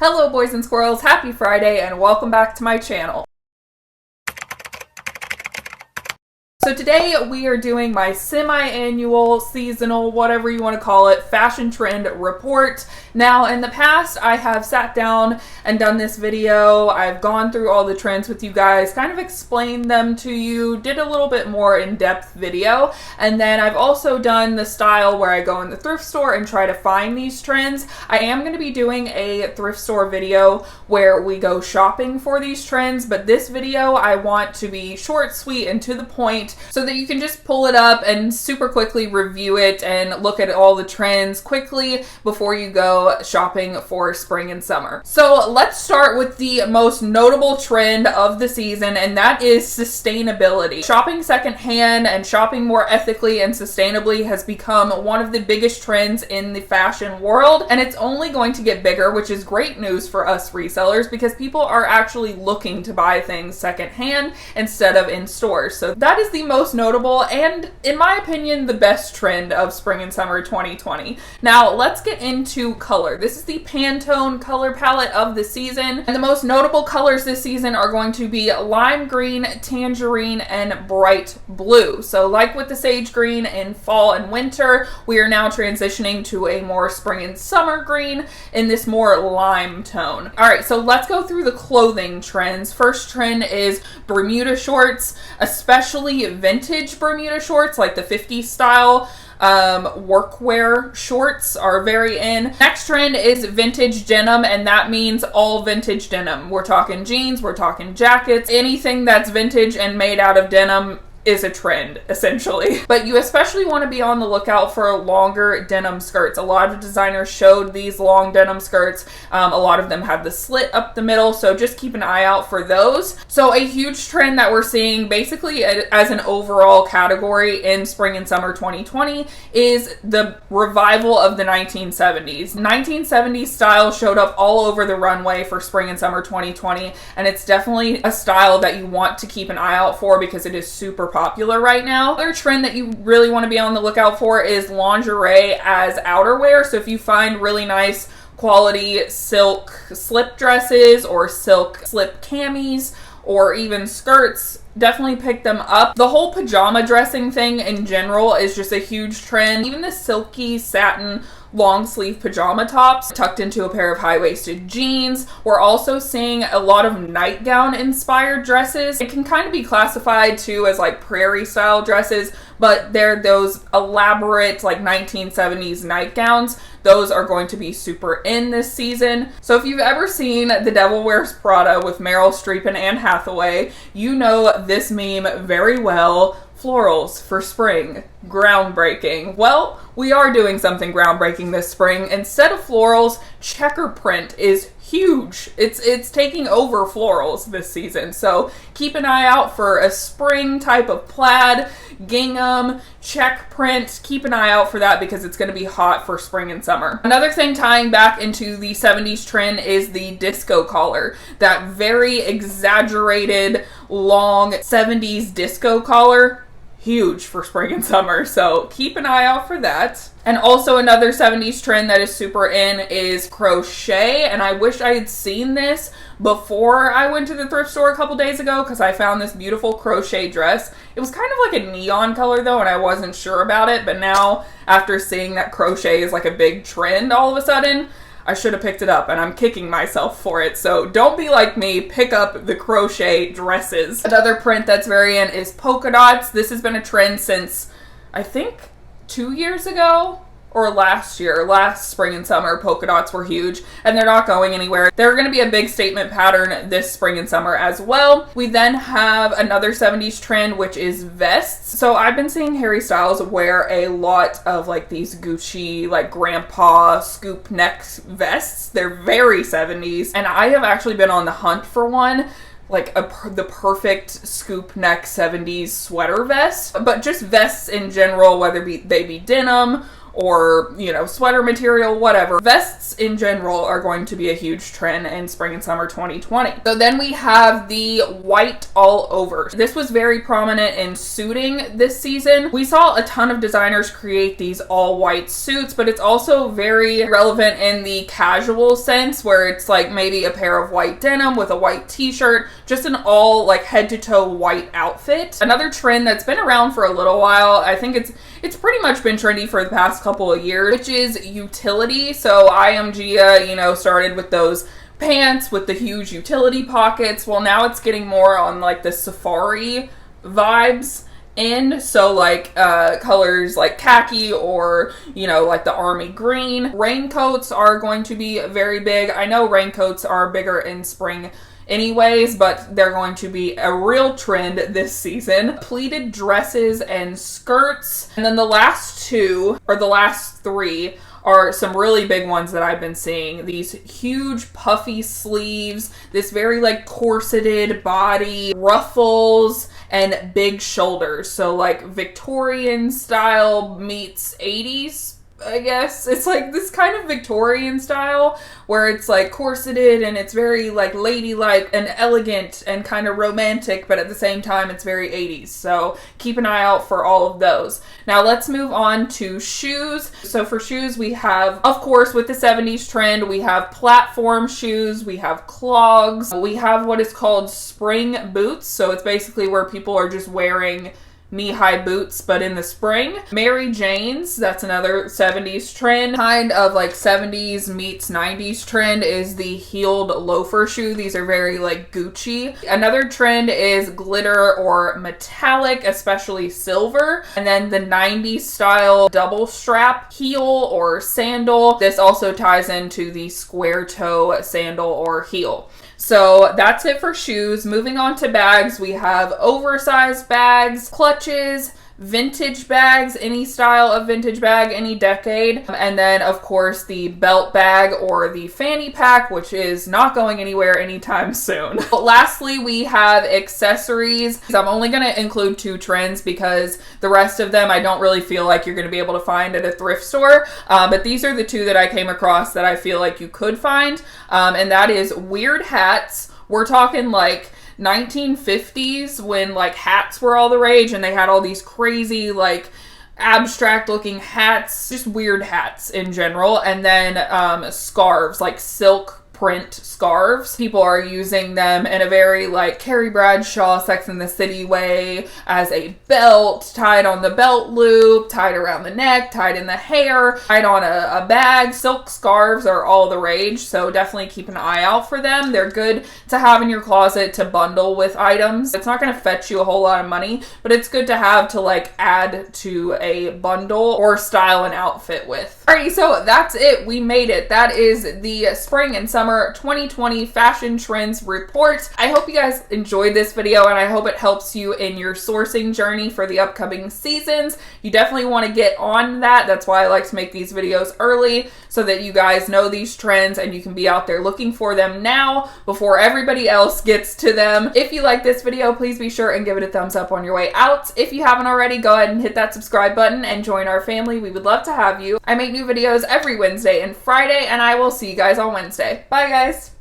Hello boys and squirrels, happy Friday and welcome back to my channel. So today we are doing my semi-annual, seasonal, whatever you want to call it, fashion trend report. Now in the past I have sat down and done this video. I've gone through all the trends with you guys, kind of explained them to you, did a little bit more in-depth video, and then I've also done the style where I go in the thrift store and try to find these trends. I am going to be doing a thrift store video where we go shopping for these trends, but this video I want to be short, sweet, and to the point, so that you can just pull it up and super quickly review it and look at all the trends quickly before you go shopping for spring and summer. So let's start with the most notable trend of the season, and that is sustainability. Shopping secondhand and shopping more ethically and sustainably has become one of the biggest trends in the fashion world, and it's only going to get bigger, which is great news for us resellers because people are actually looking to buy things secondhand instead of in stores. So that is the most notable and, in my opinion, the best trend of spring and summer 2020. Now let's get into color. This is the Pantone color palette of the season, and the most notable colors this season are going to be lime green, tangerine, and bright blue. So like with the sage green in fall and winter, we are now transitioning to a more spring and summer green in this more lime tone. Alright, so let's go through the clothing trends. First trend is Bermuda shorts, especially vintage Bermuda shorts like the 50s style. Workwear shorts are very in. Next trend is vintage denim, and that means all vintage denim. We're talking jeans, we're talking jackets, anything that's vintage and made out of denim is a trend, essentially. But you especially want to be on the lookout for longer denim skirts. A lot of designers showed these long denim skirts. A lot of them have the slit up the middle, so just keep an eye out for those. So a huge trend that we're seeing basically as an overall category in spring and summer 2020 is the revival of the 1970s. 1970s style showed up all over the runway for spring and summer 2020, and it's definitely a style that you want to keep an eye out for because it is super popular right now. Another trend that you really want to be on the lookout for is lingerie as outerwear. So if you find really nice quality silk slip dresses or silk slip camis or even skirts, definitely pick them up. The whole pajama dressing thing in general is just a huge trend. Even the silky satin long sleeve pajama tops tucked into a pair of high-waisted jeans. We're also seeing a lot of nightgown inspired dresses. It can kind of be classified too as like prairie style dresses, but they're those elaborate like 1970s nightgowns. Those are going to be super in this season. So if you've ever seen The Devil Wears Prada with Meryl Streep and Anne Hathaway, you know this meme very well. Florals for spring. Groundbreaking. Well, we are doing something groundbreaking this spring. Instead of florals, checker print is huge. It's taking over florals this season. So keep an eye out for a spring type of plaid, gingham, check print. Keep an eye out for that because it's going to be hot for spring and summer. Another thing tying back into the 70s trend is the disco collar. That very exaggerated long 70s disco collar. Huge for spring and summer, so keep an eye out for that. And also another 70s trend that is super in is crochet, and I wish I had seen this before I went to the thrift store a couple days ago because I found this beautiful crochet dress. It was kind of like a neon color though, and I wasn't sure about it, but now after seeing that crochet is like a big trend all of a sudden, I should have picked it up, and I'm kicking myself for it. So don't be like me, pick up the crochet dresses. Another print that's very in is polka dots. This has been a trend since, I think, 2 years ago or last year. Last spring and summer, polka dots were huge, and they're not going anywhere. They're going to be a big statement pattern this spring and summer as well. We then have another 70s trend, which is vests. So I've been seeing Harry Styles wear a lot of like these Gucci, like grandpa scoop neck vests. They're very 70s, and I have actually been on the hunt for one. Like the perfect scoop neck 70s sweater vest, but just vests in general, whether they be denim or, you know, sweater material, whatever. Vests in general are going to be a huge trend in spring and summer 2020. So then we have the white all over. This was very prominent in suiting this season. We saw a ton of designers create these all white suits, but it's also very relevant in the casual sense where it's like maybe a pair of white denim with a white t-shirt, just an all like head to toe white outfit. Another trend that's been around for a little while, I think it's pretty much been trendy for the past couple of years, which is utility. So IMG, you know, started with those pants with the huge utility pockets. Well, now it's getting more on like the safari vibes. And so like colors like khaki or, you know, like the army green. Raincoats are going to be very big. I know raincoats are bigger in spring anyways, but they're going to be a real trend this season. Pleated dresses and skirts. And then the last two, or the last three, are some really big ones that I've been seeing. These huge puffy sleeves, this very like corseted body, ruffles, and big shoulders. So like Victorian style meets 80s, I guess. It's like this kind of Victorian style where it's like corseted and it's very like ladylike and elegant and kind of romantic, but at the same time it's very 80s. So keep an eye out for all of those. Now let's move on to shoes. So for shoes we have, of course, with the 70s trend, we have platform shoes, we have clogs, we have what is called spring boots. So it's basically where people are just wearing knee-high boots, but in the spring. Mary Jane's, that's another 70s trend. Kind of like 70s meets 90s trend is the heeled loafer shoe. These are very like Gucci. Another trend is glitter or metallic, especially silver. And then the 90s style double strap heel or sandal. This also ties into the square toe sandal or heel. So that's it for shoes. Moving on to bags, we have oversized bags, clutches, vintage bags, any style of vintage bag, any decade. And then, of course, the belt bag or the fanny pack, which is not going anywhere anytime soon. But lastly, we have accessories. I'm only going to include two trends because the rest of them I don't really feel like you're going to be able to find at a thrift store. But these are the two that I came across that I feel like you could find. And that is weird hats. We're talking like 1950s when like hats were all the rage and they had all these crazy like abstract looking hats, just weird hats in general. And then scarves, like silk print scarves. People are using them in a very like Carrie Bradshaw Sex and the City way as a belt, tied on the belt loop, tied around the neck, tied in the hair, tied on a bag. Silk scarves are all the rage, so definitely keep an eye out for them. They're good to have in your closet to bundle with items. It's not going to fetch you a whole lot of money, but it's good to have to like add to a bundle or style an outfit with. Alrighty, so that's it. We made it. That is the spring and summer 2020 fashion trends report. I hope you guys enjoyed this video and I hope it helps you in your sourcing journey for the upcoming seasons. You definitely want to get on that. That's why I like to make these videos early so that you guys know these trends and you can be out there looking for them now before everybody else gets to them. If you like this video, please be sure and give it a thumbs up on your way out. If you haven't already, go ahead and hit that subscribe button and join our family. We would love to have you. I make new videos every Wednesday and Friday, and I will see you guys on Wednesday. Bye, guys.